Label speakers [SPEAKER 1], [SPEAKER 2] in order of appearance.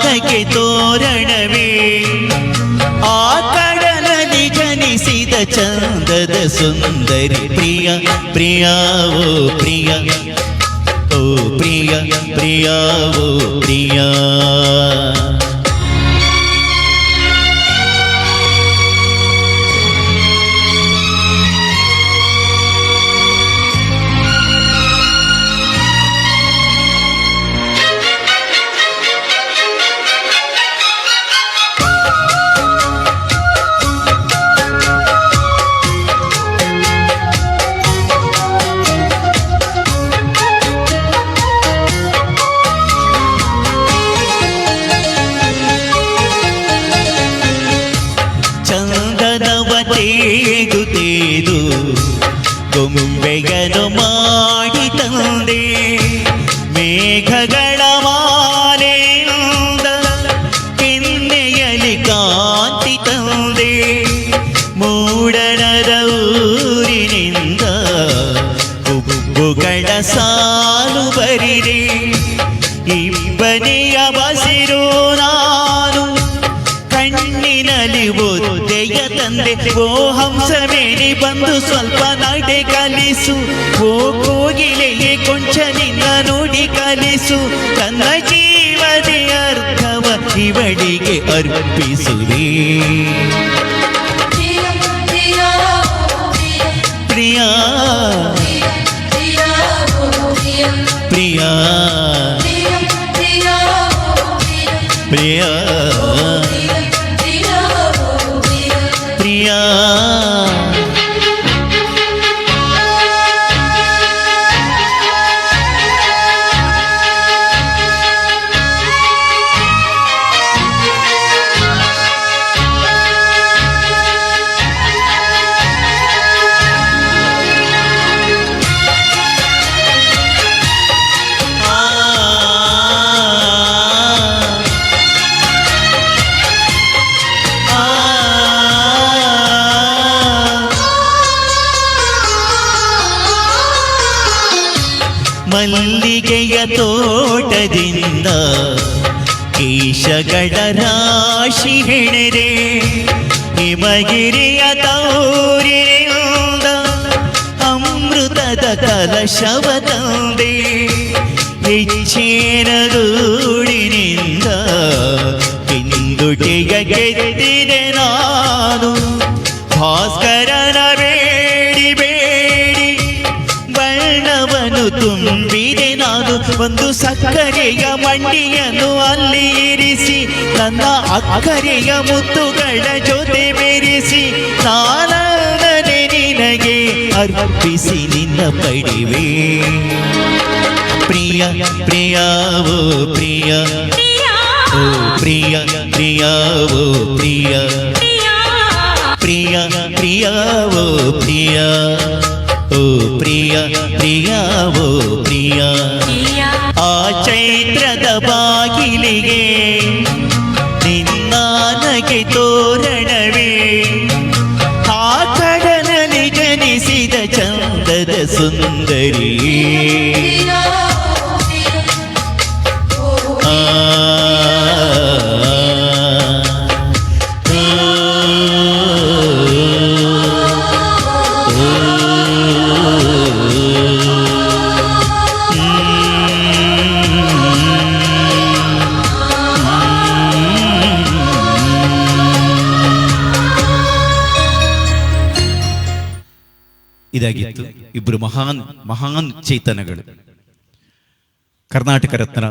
[SPEAKER 1] ನಗೆ ತೋರಣವೇ ಆ ಕಡಲಲ್ಲಿ ಜನಿಸಿದ ಚಂದದ ಸುಂದರಿ ಪ್ರಿಯ ಪ್ರಿಯ ಓ ಪ್ರಿಯ ಓ ಪ್ರಿಯ ಪ್ರಿಯ ಓ ಪ್ರಿಯ ತೇದು ತೇದು ಗೊಂಬೆಗನು ಮಾಡಿ ತಂದೆ ಮೇಘಗಳ ಮಾಲೆಯಿಂದ ಕೆನ್ನೆಯಲಿ ಕಾಂತಿ ತಂದೆ ಮೂಡಣದ ಊರಿನಿಂದ ಹುಬ್ಬುಗಳ ಸಾಲು ಬರಿದೆ ಇಬ್ಬನಿಯ ಬಸಿರು ನಾನು ಕಣ್ಣಿನಲ್ಲಿ ಒದ್ದೆಯ ತಂದೆ ಓ ಹಂಸವೇಣಿ ಬಂದು ಸ್ವಲ್ಪ ನಡೆ ಕಲಿಸು ಓ ಕೋಗಿಲೆಯೇ ಕೊಂಚ ನಿನ್ನ ನುಡಿ ಕಲಿಸು ತನ್ನ ಜೀವದ ಅರ್ಥವ ಇವಳಿಗೆ ಅರ್ಪಿಸುವೆ ಪ್ರಿಯ ಪ್ರಿಯ ಪ್ರಿಯ ಪ್ರಿಯ ಮಲ್ಲಿಗೆಯ ತೋಟದಿಂದ ಕೇಶಗಳ ರಾಶಿ ಹೆಣೆರೆ ಹಿಮಗಿರಿಯ ತೌರಿನಿಂದ ಅಮೃತದ ಕಲಶವ ತಂದೆ ಹೆಚ್ಚಿನ ಧೂಳಿನಿಂದ ಹಿಂದುಟಿಯ ಗೆದ್ದಿದೆ ನಾನು ಭಾಸ್ಕರನ ಬೇಡಿ ಬೇಡಿ ಬಣ್ಣವನ್ನು ತುಂಬಿದೆ ನಾನು ಒಂದು ಸಕ್ಕರೆಯ ಮಂಡಿಯನ್ನು ಅಲ್ಲಿ ಇರಿಸಿ ನನ್ನ ಅಕ್ಕರೆಯ ಮುತ್ತುಗಳ ಜೊತೆ ಬೆರೆಸಿ ನಾನೇ ನಿನಗೆ ಅರ್ಪಿಸಿ ನಿನ್ನ ಪಡಿವೆ ಪ್ರಿಯ ಪ್ರಿಯ ಓ ಪ್ರಿಯ ಓ ಪ್ರಿಯ ಪ್ರಿಯ ಓ ಪ್ರಿಯ ಪ್ರಿಯ ಪ್ರಿಯ ಓ ಪ್ರಿಯ ಓ ಪ್ರಿಯ ಪ್ರಿಯ ಓ ಪ್ರಿಯ ಆ ಚೈತ್ರದ ಬಾಗಿಲಿಗೆ ನಿನ್ನ ನಗೆ ತೋರಣವೇ ಆ ಕಡಲಲ್ಲಿ ಜನಿಸಿದ ಚಂದದ ಸುಂದರಿ ಇದಾಗಿತ್ತು ಇಬ್ಬರು ಮಹಾನ್ ಚೇತನಗಳು. ಕರ್ನಾಟಕ ರತ್ನ